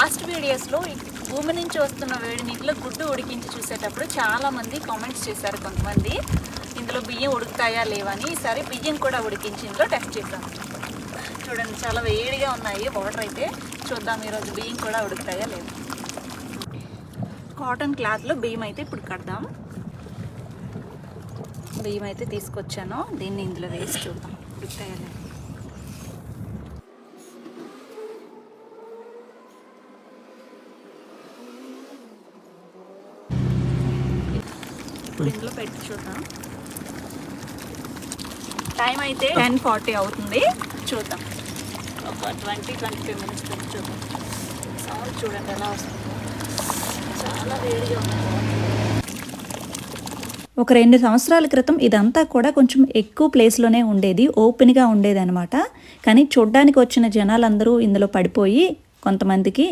Last వీడియోస్లో భూమి నుంచి వస్తున్న వేడి నీటిలో గుడ్డు ఉడికించి చూసేటప్పుడు చాలామంది కామెంట్స్ చేశారు కొంతమంది, ఇందులో బియ్యం ఉడుకుతాయా లేవని. ఈసారి బియ్యం కూడా ఉడికించి ఇందులో టెస్ట్ చేద్దాం. చూడండి, చాలా వేడిగా ఉన్నాయి వాటర్ అయితే. చూద్దాం ఈరోజు బియ్యం కూడా ఉడుకుతాయా లేవు. కాటన్ క్లాత్లో బియ్యం అయితే ఇప్పుడు కడదాం. బియ్యం అయితే తీసుకొచ్చాను, దీన్ని ఇందులో వేసి చూద్దాం ఉడుకుతాయా లేవు. ఇప్పుడు ఇందులో పెట్టి చూద్దాం. టైం అయితే 10:40 అవుతుంది. చూద్దాం, ఒక 20-25 మినిట్స్ పెట్టి చూద్దాం. సౌండ్ చూడండి ఎలా వస్తుందో, చాలా వేడిగా ఉంది. ఒక 2 సంవత్సరాల క్రితం ఇదంతా కూడా కొంచెం ఎక్కువ ప్లేస్లోనే ఉండేది, ఓపెన్గా ఉండేది అనమాట. కానీ చూడ్డానికి వచ్చిన జనాలందరూ ఇందులో పడిపోయి కొంతమందికి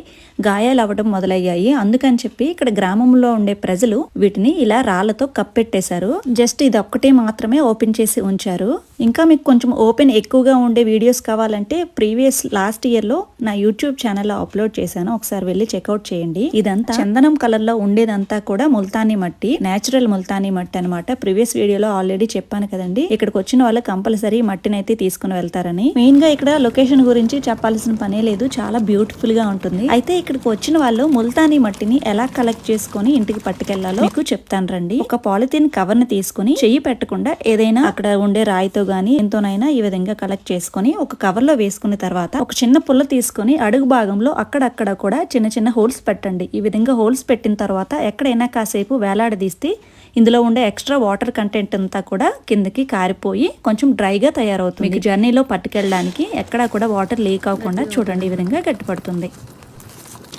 గాయాలు అవ్వడం మొదలయ్యాయి. అందుకని చెప్పి ఇక్కడ గ్రామంలో ఉండే ప్రజలు వీటిని ఇలా రాళ్లతో కప్పెట్టేశారు. జస్ట్ ఇది ఒక్కటే మాత్రమే ఓపెన్ చేసి ఉంచారు. ఇంకా మీకు కొంచెం ఓపెన్ ఎక్కువగా ఉండే వీడియోస్ కావాలంటే ప్రీవియస్ లాస్ట్ ఇయర్లో నా యూట్యూబ్ ఛానల్లో అప్లోడ్ చేశాను, ఒకసారి వెళ్ళి చెక్అవుట్ చేయండి. ఇదంతా చందనం కలర్లో ఉండేదంతా కూడా ముల్తానీ మట్టి, నేచురల్ ముల్తానీ మట్టి అనమాట. ప్రీవియస్ వీడియోలో ఆల్రెడీ చెప్పాను కదండి. ఇక్కడికి వచ్చిన వాళ్ళు కంపల్సరీ మట్టిని అయితే తీసుకుని వెళ్తారని. మెయిన్ గా ఇక్కడ లొకేషన్ గురించి చెప్పాల్సిన పనే లేదు, చాలా బ్యూటిఫుల్ గా ఉంటుంది. అయితే ఇక్కడికి వచ్చిన వాళ్ళు ముల్తానీ మట్టిని ఎలా కలెక్ట్ చేసుకుని ఇంటికి పట్టుకెళ్లాలో మీకు చెప్తాను రండి. ఒక పాలిథిన్ కవర్ ని తీసుకుని చెయ్యి పెట్టకుండా ఏదైనా అక్కడ ఉండే రాయితో గానీ ఎంతోనైనా ఈ విధంగా కలెక్ట్ చేసుకుని ఒక కవర్ లో వేసుకున్న తర్వాత ఒక చిన్న పుల్ల తీసుకుని అడుగు భాగంలో అక్కడక్కడ కూడా చిన్న చిన్న హోల్స్ పెట్టండి. ఈ విధంగా హోల్స్ పెట్టిన తర్వాత ఎక్కడైనా కాసేపు వేలాడదీస్తే ఇందులో ఉండే ఎక్స్ట్రా వాటర్ కంటెంట్ అంతా కూడా కిందకి కారిపోయి కొంచెం డ్రైగా తయారవుతుంది. మీకు జర్నీలో పట్టుకెళ్ళడానికి ఎక్కడా కూడా వాటర్ లీక్ అవ్వకుండా చూడండి ఈ విధంగా గట్టిపడుతుంది.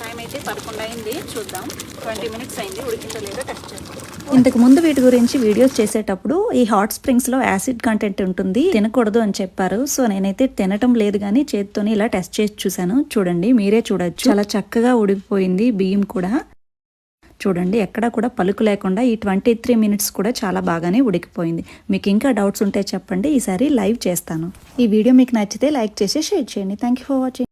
టైం అయితే 11 అయింది. చూద్దాం, 20 మినిట్స్ అయింది. ఉడికిందో లేదో టెస్ట్ చేద్దాం. ఇంతకు ముందు వీటి గురించి వీడియోస్ చేసేటప్పుడు ఈ హాట్ స్ప్రింగ్స్ లో యాసిడ్ కంటెంట్ ఉంటుంది, తినకూడదు అని చెప్పారు. సో నేనైతే తినటం లేదు కానీ చేతితోని ఇలా టెస్ట్ చేసి చూసాను. చూడండి, మీరే చూడొచ్చు, చాలా చక్కగా ఉడికిపోయింది బియ్యం కూడా. చూడండి, ఎక్కడ కూడా పలుకు లేకుండా ఈ 23 మినిట్స్ కూడా చాలా బాగానే ఉడికిపోయింది. మీకు ఇంకా డౌట్స్ ఉంటే చెప్పండి, ఈసారి లైవ్ చేస్తాను. ఈ వీడియో మీకు నచ్చితే లైక్ చేసి షేర్ చేయండి. Thank you for watching.